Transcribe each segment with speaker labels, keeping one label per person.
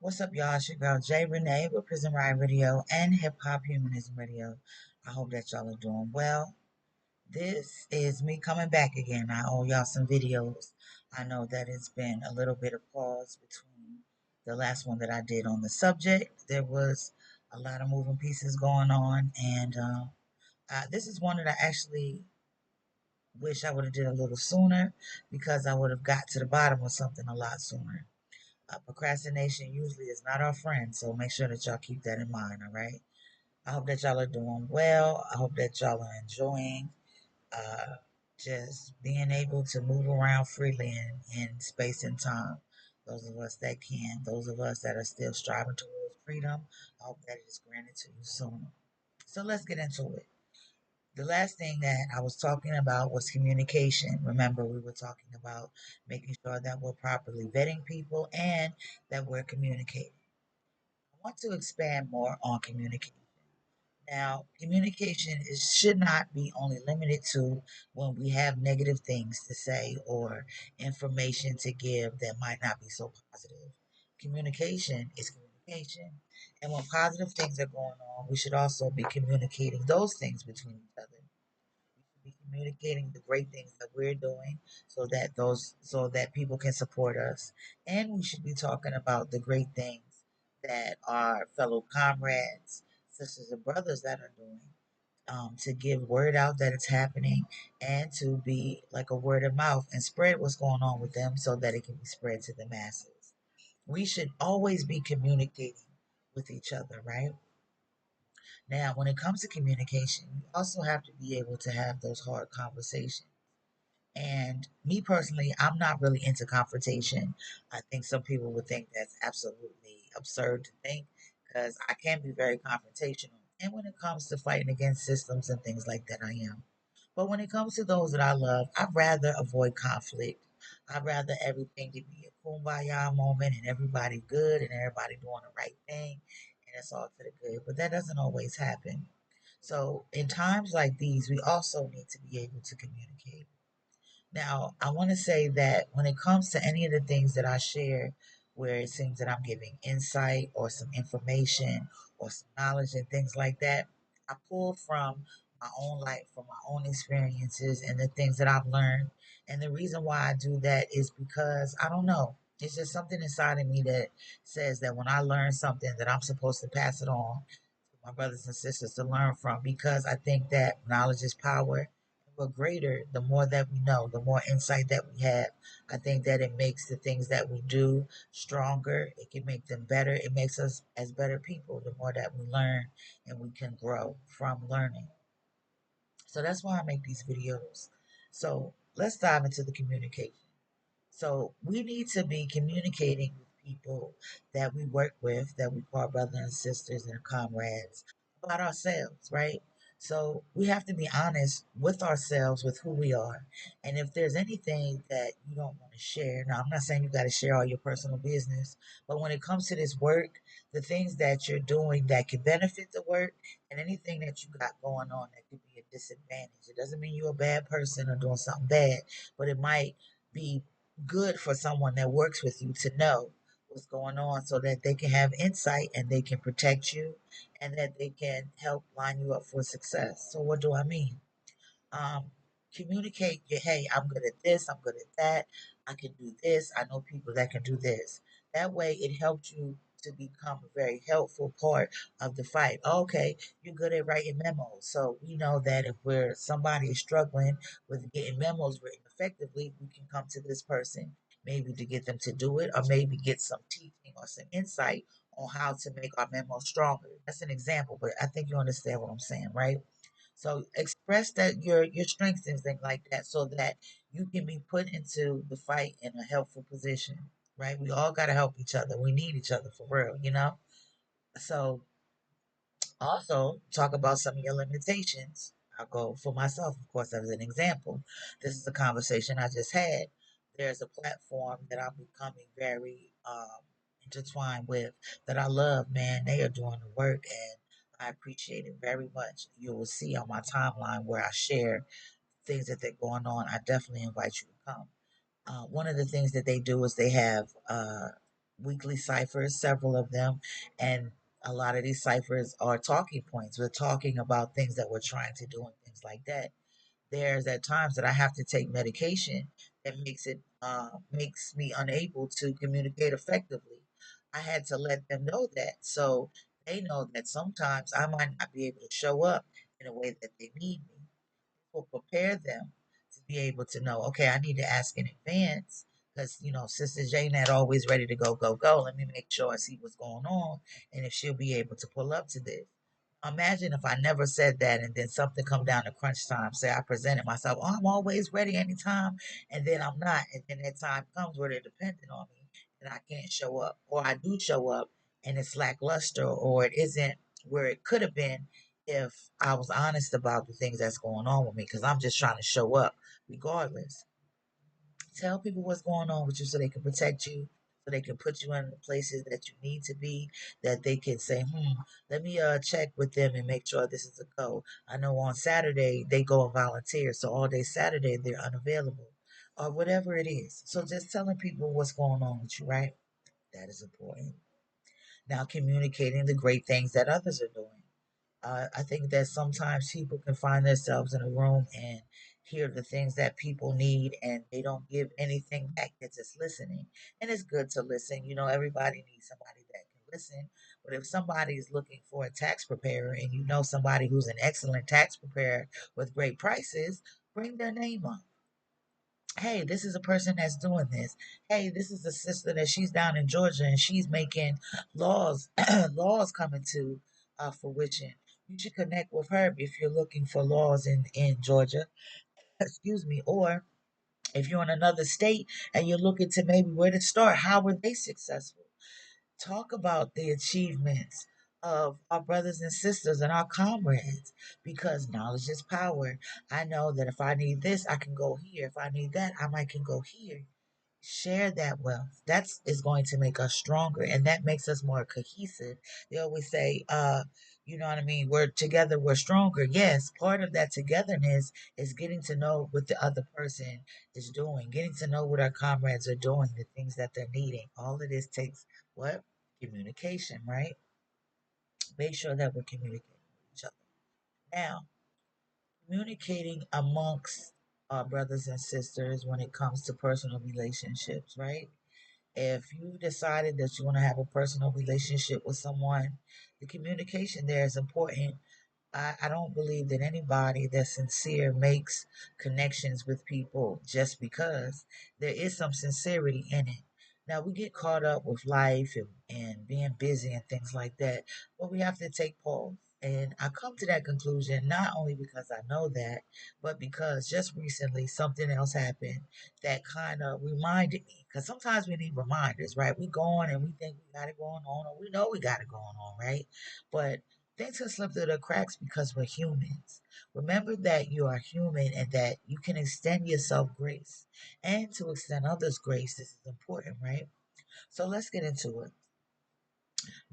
Speaker 1: What's up, y'all? It's your girl Jay Renee with Prison Riot Radio and Hip Hop Humanism Radio. I hope that y'all are doing well. This is me coming back again. I owe y'all some videos. I know that it's been a little bit of pause between the last one that I did on the subject. There was a lot of moving pieces going on, and this is one that I actually wish I would have did a little sooner because I would have got to the bottom of something a lot sooner. Procrastination usually is not our friend, so make sure that y'all keep that in mind, all right? I hope that y'all are doing well. I hope that y'all are enjoying uh, just being able to move around freely in space and time. Those of us that can, those of us that are still striving towards freedom, I hope that it is granted to you soon. So let's get into it. The last thing that I was talking about was communication. Remember, we were talking about making sure that we're properly vetting people and that we're communicating. I want to expand more on communication. Now, communication should not be only limited to when we have negative things to say or information to give that might not be so positive. Communication is communication. And when positive things are going on, we should also be communicating those things between each other. We should be communicating the great things that we're doing so that people can support us. And we should be talking about the great things that our fellow comrades, sisters and brothers that are doing. To give word out that it's happening and to be like a word of mouth and spread what's going on with them so that it can be spread to the masses. We should always be communicating with each other, right? Now, when it comes to communication, you also have to be able to have those hard conversations. And me personally, I'm not really into confrontation. I think some people would think that's absolutely absurd to think because I can be very confrontational. And when it comes to fighting against systems and things like that, I am. But when it comes to those that I love, I'd rather avoid conflict. I'd rather everything to be a kumbaya moment and everybody good and everybody doing the right thing and it's all for the good. But that doesn't always happen. So in times like these, we also need to be able to communicate. Now, I want to say that when it comes to any of the things that I share, where it seems that I'm giving insight or some information or some knowledge and things like that, I pull from my own life, from my own experiences and the things that I've learned. And the reason why I do that is because I don't know. It's just something inside of me that says that when I learn something that I'm supposed to pass it on to my brothers and sisters to learn from because I think that knowledge is power we're greater, the more that we know, the more insight that we have. I think that it makes the things that we do stronger. It can make them better. It makes us as better people the more that we learn and we can grow from learning. So that's why I make these videos. So let's dive into the communication. So we need to be communicating with people that we work with, that we call brothers and sisters and comrades, about ourselves, right? So we have to be honest with ourselves, with who we are. And if there's anything that you don't want to share, now I'm not saying you got to share all your personal business, but when it comes to this work, the things that you're doing that can benefit the work and anything that you got going on that could be a disadvantage. It doesn't mean you're a bad person or doing something bad, but it might be good for someone that works with you to know what's going on so that they can have insight and they can protect you and that they can help line you up for success. So what do I mean? Um, Communicate your hey, I'm good at this, I'm good at that, I can do this, I know people that can do this. That way it helps you to become a very helpful part of the fight. Okay, you're good at writing memos. So we know that if we're somebody is struggling with getting memos written effectively, we can come to this person maybe to get them to do it or maybe get some teaching or some insight on how to make our memos stronger. That's an example, but I think you understand what I'm saying, right? So express that your strengths and things like that so that you can be put into the fight in a helpful position. Right? We all gotta help each other. We need each other for real, you know? So also talk about some of your limitations. I'll go for myself, of course, as an example. This is a conversation I just had. There's a platform that I'm becoming very intertwined with that I love, man. They are doing the work and I appreciate it very much. You will see on my timeline where I share things that they're going on. I definitely invite you to come. One of the things that they do is they have weekly ciphers, several of them, and a lot of these ciphers are talking points. We're talking about things that we're trying to do and things like that. There's at times that I have to take medication that makes me unable to communicate effectively. I had to let them know that, so they know that sometimes I might not be able to show up in a way that they need me. Will prepare them to be able to know, okay, I need to ask in advance because, Sister Jane had always ready to go, go, go. Let me make sure I see what's going on and if she'll be able to pull up to this. Imagine if I never said that and then something come down to crunch time. Say I presented myself, oh, I'm always ready anytime, and then I'm not. And then that time comes where they're dependent on me and I can't show up. Or I do show up and it's lackluster or it isn't where it could have been if I was honest about the things that's going on with me, because I'm just trying to show up regardless. Tell people what's going on with you so they can protect you, so they can put you in the places that you need to be, that they can say, let me check with them and make sure this is a go. I know on Saturday they go and volunteer, so all day Saturday they're unavailable. Or whatever it is. So just telling people what's going on with you, right? That is important. Now communicating the great things that others are doing. I think that sometimes people can find themselves in a room and hear the things that people need and they don't give anything back. They're just listening. And it's good to listen. Everybody needs somebody that can listen. But if somebody is looking for a tax preparer and you know somebody who's an excellent tax preparer with great prices, bring their name up. Hey, this is a person that's doing this. Hey, this is a sister that she's down in Georgia and she's making laws laws coming to fruition. You should connect with her if you're looking for laws in Georgia. Excuse me. Or if you're in another state and you're looking to maybe where to start, how were they successful? Talk about the achievements of our brothers and sisters and our comrades because knowledge is power. I know that if I need this, I can go here. If I need that, I might can go here. Share that wealth. That's is going to make us stronger and that makes us more cohesive. They always say, you know what I mean, we're together, we're stronger. Yes, part of that togetherness is getting to know what the other person is doing, getting to know what our comrades are doing, the things that they're needing. All of this takes what? Communication, right? Make sure that we're communicating with each other. Now, communicating amongst our brothers and sisters when it comes to personal relationships, right? If you decided that you want to have a personal relationship with someone, the communication there is important. I don't believe that anybody that's sincere makes connections with people just because there is some sincerity in it. Now, we get caught up with life and being busy and things like that, but we have to take pause. And I come to that conclusion not only because I know that, but because just recently something else happened that kind of reminded me. Because sometimes we need reminders, right? We go on and we think we got it going on, or we know we got it going on, right? But things can slip through the cracks because we're humans. Remember that you are human and that you can extend yourself grace. And to extend others grace, this is important, right? So let's get into it.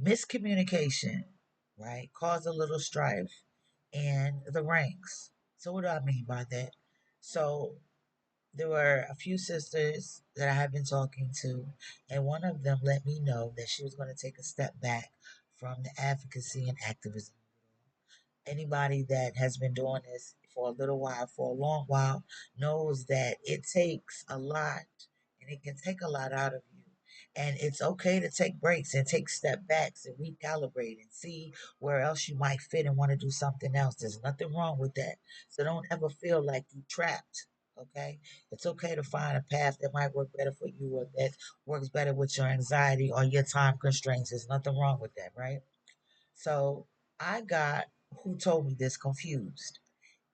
Speaker 1: Miscommunication, right, cause a little strife in the ranks. So what do I mean by that? So there were a few sisters that I have been talking to, and one of them let me know that she was going to take a step back from the advocacy and activism. Anybody that has been doing this for a little while, for a long while, knows that it takes a lot and it can take a lot out of you. And it's okay to take breaks and take step backs and recalibrate and see where else you might fit and want to do something else. There's nothing wrong with that. So don't ever feel like you're trapped. Okay? It's okay to find a path that might work better for you or that works better with your anxiety or your time constraints. There's nothing wrong with that, right? So I got who told me this confused.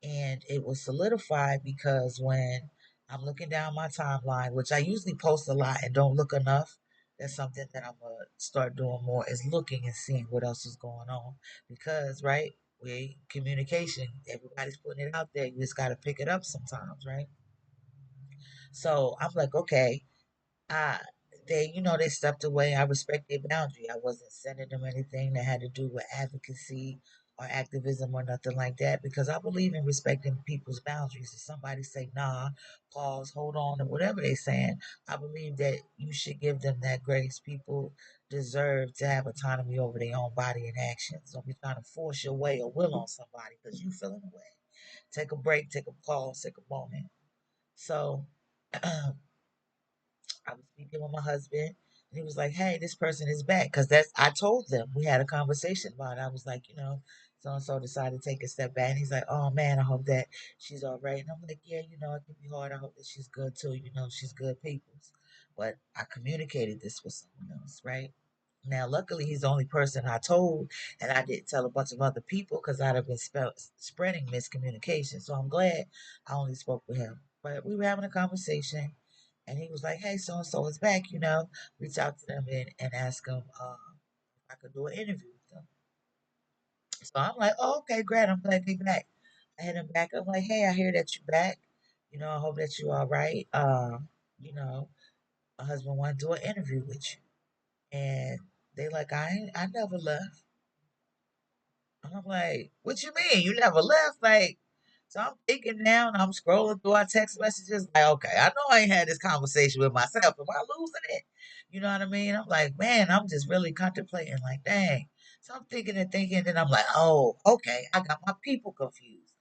Speaker 1: And it was solidified because when I'm looking down my timeline, which I usually post a lot and don't look enough, that's something that I'm going to start doing more is looking and seeing what else is going on. Because, right, we communication, everybody's putting it out there. You just got to pick it up sometimes, right? So I'm like, okay, I they stepped away. I respect their boundary. I wasn't sending them anything that had to do with advocacy or activism or nothing like that, because I believe in respecting people's boundaries. If somebody say nah, pause, hold on, or whatever they're saying, I believe that you should give them that grace. People deserve to have autonomy over their own body and actions. Don't be trying to force your way or will on somebody because you feeling the way. Take a break, take a pause, take a moment. So I was speaking with my husband, and he was like, "Hey, this person is back." Because that's I told them, we had a conversation about it. I was like, so and so decided to take a step back. And he's like, "Oh man, I hope that she's all right." And I'm like, "Yeah, it can be hard. I hope that she's good too. She's good people's." But I communicated this with someone else, right? Now, luckily, he's the only person I told, and I didn't tell a bunch of other people because I'd have been spreading miscommunication. So I'm glad I only spoke with him. But we were having a conversation, and he was like, "Hey, so and so is back. Reach out to them and ask them if I could do an interview with them." So I'm like, "Oh, okay, great. I'm glad you're back." I hit him back. I'm like, "Hey, I hear that you're back. I hope that you're all right. You know, my husband want to do an interview with you." And they like, I never left. I'm like, "What you mean? You never left?" Like, so I'm thinking now and I'm scrolling through our text messages, like, okay, I know I ain't had this conversation with myself. Am I losing it? You know what I mean? I'm like, man, I'm just really contemplating, like, dang. So I'm thinking and thinking, and I'm like, oh, okay, I got my people confused.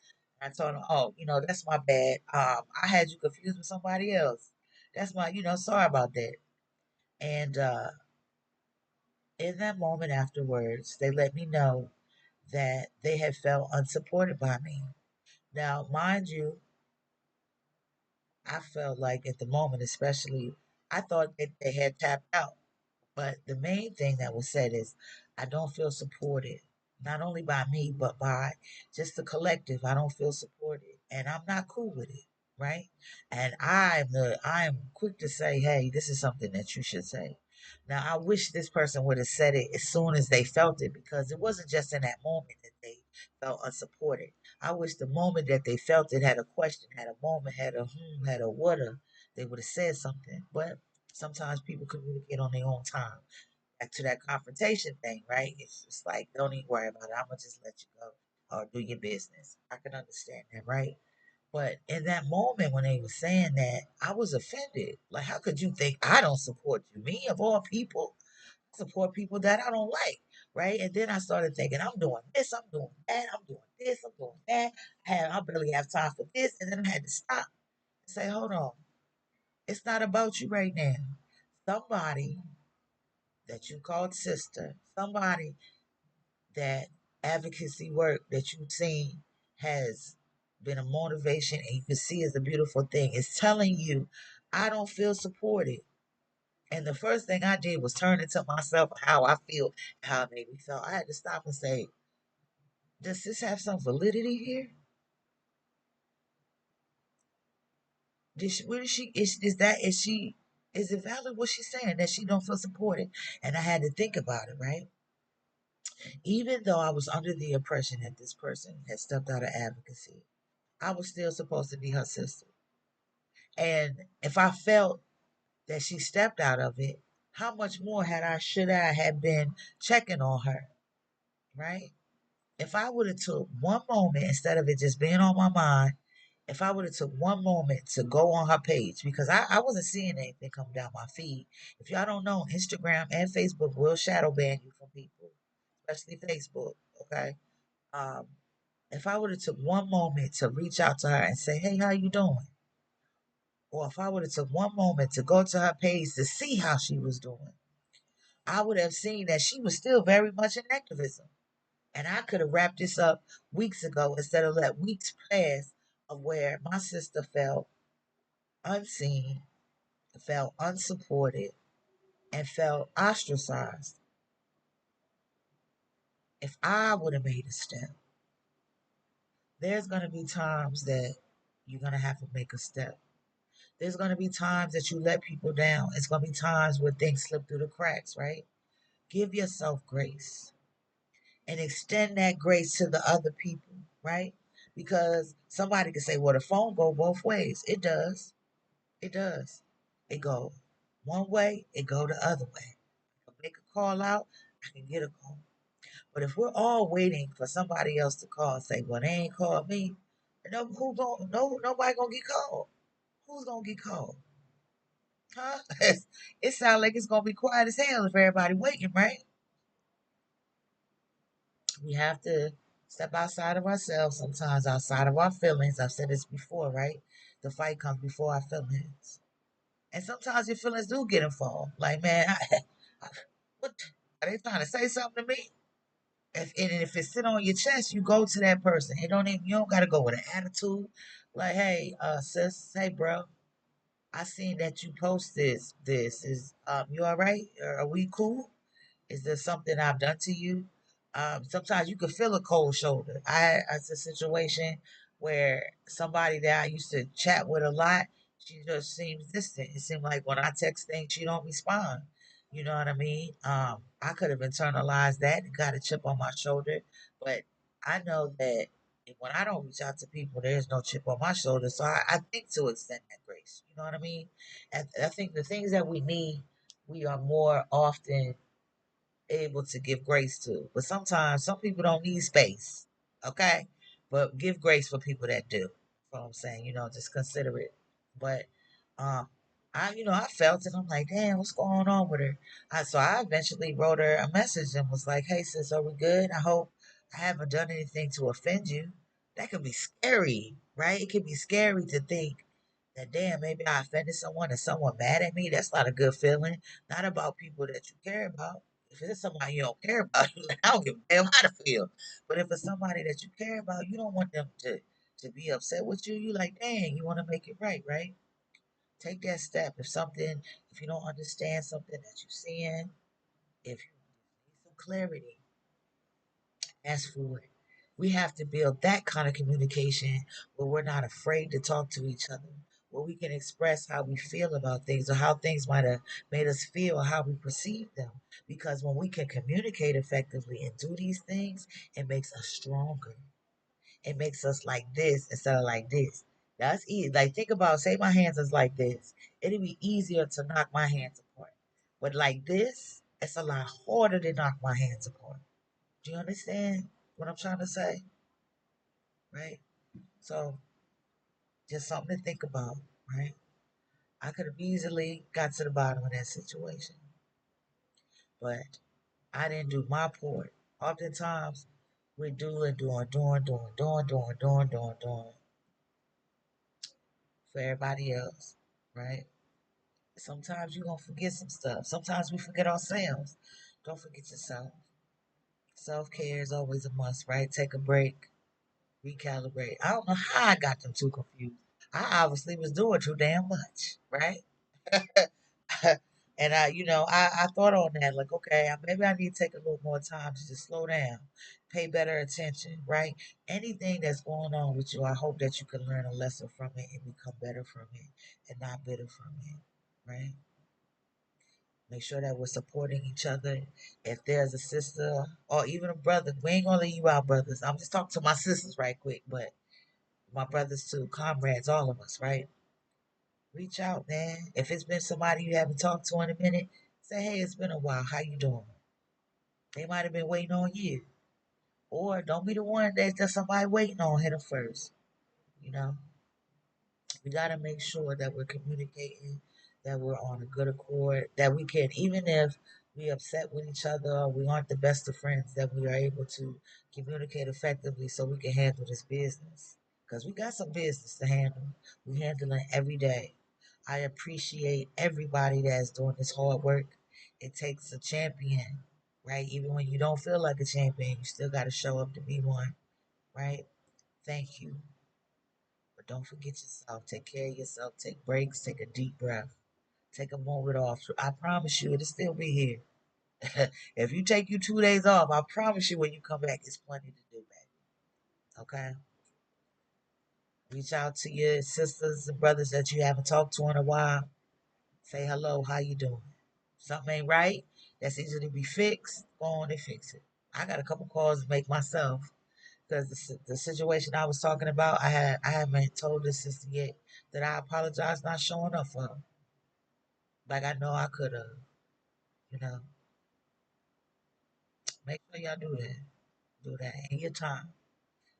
Speaker 1: I told him, oh, that's my bad. I had you confused with somebody else. That's my, sorry about that. And in that moment afterwards, they let me know that they had felt unsupported by me. Now, mind you, I felt like at the moment, especially, I thought that they had tapped out. But the main thing that was said is, I don't feel supported, not only by me, but by just the collective. I don't feel supported, and I'm not cool with it, right? And I am quick to say, hey, this is something that you should say. Now, I wish this person would have said it as soon as they felt it, because it wasn't just in that moment that they felt unsupported. I wish the moment that they felt it, had a question, had a moment, had a had a woulda, they would have said something. But sometimes people communicate on their own time. Back to that confrontation thing, right? It's just like, don't even worry about it. I'm gonna just let you go or do your business. I can understand that, right? But in that moment when they were saying that, I was offended. Like, how could you think I don't support you? Me, of all people, I support people that I don't like, right? And then I started thinking, I'm doing this, I'm doing that, I'm doing this, I'm doing that. I barely have time for this, and then I had to stop and say, hold on, it's not about you right now. Somebody that you called sister, somebody that advocacy work that you've seen has been a motivation and you can see is a beautiful thing, is telling you, I don't feel supported. And the first thing I did was turn into myself how I feel, how it made me feel. I had to stop and say, does this have some validity here? Where is she? Is it valid what she's saying that she don't feel supported? And I had to think about it, right? Even though I was under the impression that this person had stepped out of advocacy, I was still supposed to be her sister. And if I felt that she stepped out of it, how much more should I have been checking on her, right? If I would have took one moment instead of it just being on my mind, if I would have took one moment to go on her page, because I wasn't seeing anything come down my feed. If y'all don't know, Instagram and Facebook will shadow ban you from people, especially Facebook. Okay. Um, if I would have took one moment to reach out to her and say, "Hey, how you doing?" Or if I would have took one moment to go to her page to see how she was doing, I would have seen that she was still very much in activism. And I could have wrapped this up weeks ago instead of let weeks pass of where my sister felt unseen, felt unsupported, and felt ostracized. If I would have made a step, there's going to be times that you're going to have to make a step. There's going to be times that you let people down. It's going to be times where things slip through the cracks, right? Give yourself grace and extend that grace to the other people, right? Because somebody can say, well, the phone go both ways. It does. It does. It go one way, it go the other way. I can make a call out, I can get a call. But if we're all waiting for somebody else to call and say, well, they ain't called me, nobody gonna get called. Who's gonna get called? Huh? It sounds like it's gonna be quiet as hell if everybody waiting, right? We have to step outside of ourselves sometimes, outside of our feelings. I've said this before, right? The fight comes before our feelings. And sometimes your feelings do get involved. Like, man, what are they trying to say something to me? If it sit on your chest, you go to that person. You don't gotta go with an attitude. Like, hey, sis, hey, bro, I seen that you post this. Is you all right? Are we cool? Is there something I've done to you? Sometimes you can feel a cold shoulder. I had a situation where somebody that I used to chat with a lot, she just seems distant. It seemed like when I text things, she don't respond. You know what I mean? I could have internalized that and got a chip on my shoulder, but I know that when I don't reach out to people, there's no chip on my shoulder. So I think to extend that grace. You know what I mean? And I think the things that we need, we are more often able to give grace to. But sometimes some people don't need space. Okay? But give grace for people that do. That's what I'm saying. Just consider it. But um I felt it. I'm like, damn, what's going on with her? So I eventually wrote her a message and was like, hey sis, are we good? I hope I haven't done anything to offend you. That could be scary, right? It could be scary to think that damn, maybe I offended someone and someone mad at me. That's not a good feeling. Not about people that you care about. If it's somebody you don't care about, I don't give a damn how to feel. But if it's somebody that you care about, you don't want them to be upset with you. You like, dang, you want to make it right, right? Take that step. If you don't understand something that you're seeing, if you need some clarity, ask for it. We have to build that kind of communication where we're not afraid to talk to each other, where we can express how we feel about things or how things might have made us feel or how we perceive them. Because when we can communicate effectively and do these things, it makes us stronger. It makes us like this instead of like this. That's easy. Like, think about, say my hands is like this. It'd be easier to knock my hands apart. But like this, it's a lot harder to knock my hands apart. Do you understand what I'm trying to say? Right? So, just something to think about, right? I could have easily got to the bottom of that situation, but I didn't do my part. Oftentimes, we're doing for everybody else, right? Sometimes you're going to forget some stuff. Sometimes we forget ourselves. Don't forget yourself. Self care is always a must, right? Take a break, recalibrate. I don't know how I got them two confused. I obviously was doing too damn much, right? And I thought on that, like, okay, maybe I need to take a little more time to just slow down, pay better attention, right? Anything that's going on with you, I hope that you can learn a lesson from it and become better from it and not bitter from it, right? Make sure that we're supporting each other. If there's a sister or even a brother, we ain't gonna leave you out, brothers. I'm just talking to my sisters right quick, but my brothers too, comrades, all of us, right? Reach out, man. If it's been somebody you haven't talked to in a minute, say, hey, it's been a while. How you doing? They might have been waiting on you. Or don't be the one that there's somebody waiting on. Hit them first. You know, we got to make sure that we're communicating, that we're on a good accord, that we can, even if we upset with each other or we aren't the best of friends, that we are able to communicate effectively so we can handle this business. Because we got some business to handle. We handle it every day. I appreciate everybody that's doing this hard work. It takes a champion, right? Even when you don't feel like a champion, you still got to show up to be one, right? Thank you. But don't forget yourself. Take care of yourself. Take breaks. Take a deep breath. Take a moment off. I promise you, it'll still be here. If you take you 2 days off, I promise you when you come back, it's plenty to do, baby. Okay? Reach out to your sisters and brothers that you haven't talked to in a while. Say hello. How you doing? Something ain't right. That's easy to be fixed. Go on and fix it. I got a couple calls to make myself because the situation I was talking about, I haven't told this sister yet that I apologize not showing up for her. Like I know I could have, you know. Make sure y'all do that. Do that in your time.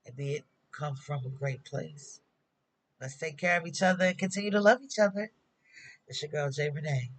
Speaker 1: And be it come from a great place. Let's take care of each other and continue to love each other. It's your girl, J. Renee.